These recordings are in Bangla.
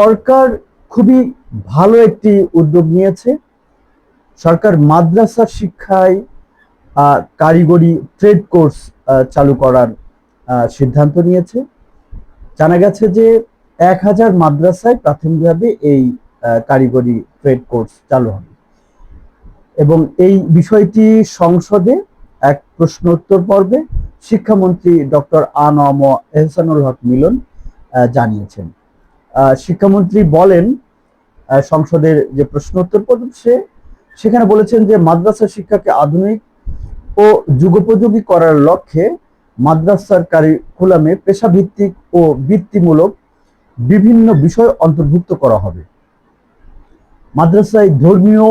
সরকার খুবই ভালো একটি উদ্যোগ নিয়েছে। সরকার মাদ্রাসা শিক্ষায় কারিগরি ট্রেড কোর্স চালু করার সিদ্ধান্ত নিয়েছে। জানা গেছে যে 1000 মাদ্রাসায় প্রাথমিকভাবে এই কারিগরি ট্রেড কোর্স চালু হবে এবং এই বিষয়টি সংসদে এক প্রশ্নোত্তর পর্বে শিক্ষামন্ত্রী ডক্টর আ.ন.ম এহসানুল হক মিলন জানিয়েছেন। শিক্ষামন্ত্রী বলেন, সংসদের যে প্রশ্নোত্তর পর্ব সেখানে বলেছেন যে মাদ্রাসা শিক্ষাকে আধুনিক ও যুগোপযোগী করার লক্ষ্যে মাদ্রাসার কারিকুলামে পেশাভিত্তিক ও বৃত্তিমূলক বিভিন্ন বিষয় অন্তর্ভুক্ত করা হবে। মাদ্রাসায় ধর্মীয়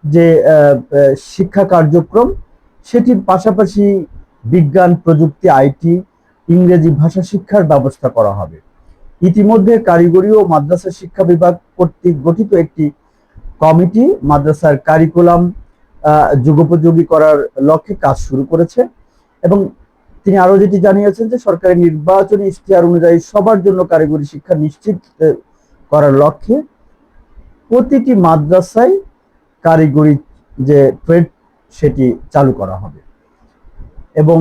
যে শিক্ষা কার্যক্রম সেটির পাশাপাশি বিজ্ঞান, প্রযুক্তি, আইটি, ইংরেজি ভাষা শিক্ষার ব্যবস্থা করা হবে। ইতিমধ্যে কারিগরি ও মাদ্রাসা শিক্ষা বিভাগ কর্তৃক গঠিত একটি কমিটি মাদ্রাসার কারিকুলাম যুগোপযোগী করার লক্ষ্যে কাজ শুরু করেছে এবং তিনি আরো যেটি জানিয়েছেন যে সরকারের নির্বাচনী ইশতেহার অনুযায়ী সবার জন্য কারিগরি শিক্ষা নিশ্চিত করার লক্ষ্যে প্রতিটি মাদ্রাসায় কারিগরি যে ট্রেড সেটি চালু করা হবে এবং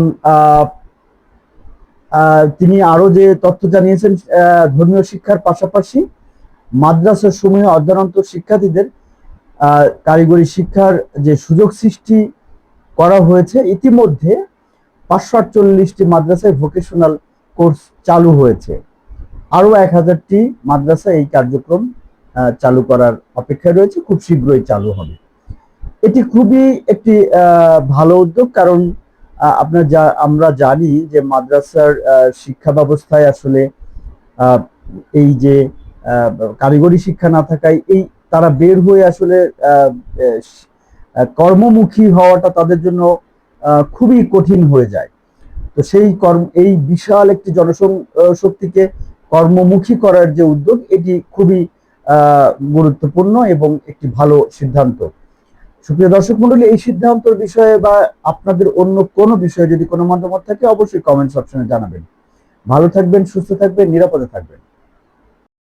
তিনি আরো যে তথ্য জানিয়েছেন, ধর্মীয় শিক্ষার পাশাপাশি মাদ্রাসা সমূহে অধ্যয়নরত শিক্ষার্থীদের কারিগরি শিক্ষার যে সুযোগ সৃষ্টি করা হয়েছে। ইতিমধ্যে 548টি মাদ্রাসায় ভোকেশনাল কোর্স চালু হয়েছে। আরো 1000টি মাদ্রাসা এই কার্যক্রম চালু করার অপেক্ষায় রয়েছে, খুব শীঘ্রই চালু হবে। এটি খুবই একটি ভালো উদ্যোগ, কারণ আমরা জানি যে মাদ্রাসার শিক্ষা ব্যবস্থায় আসলে এই যে কারিগরি শিক্ষা না থাকায় তারা বের হয়ে আসলে কর্মমুখী হওয়াটা তাদের জন্য খুবই কঠিন হয়ে যায়। তো এই বিশাল একটি জনশক্তিকে কর্মমুখী করার যে উদ্যোগ, এটি খুবই গুরুত্বপূর্ণ এবং একটি ভালো সিদ্ধান্ত। সুপ্রিয় দর্শক মন্ডলী, এই সিদ্ধান্তের বিষয়ে বা আপনাদের অন্য কোনো বিষয়ে যদি কোনো মতামত থাকে অবশ্যই কমেন্ট অপশনে জানাবেন। ভালো থাকবেন, সুস্থ থাকবেন, নিরাপদে থাকবেন।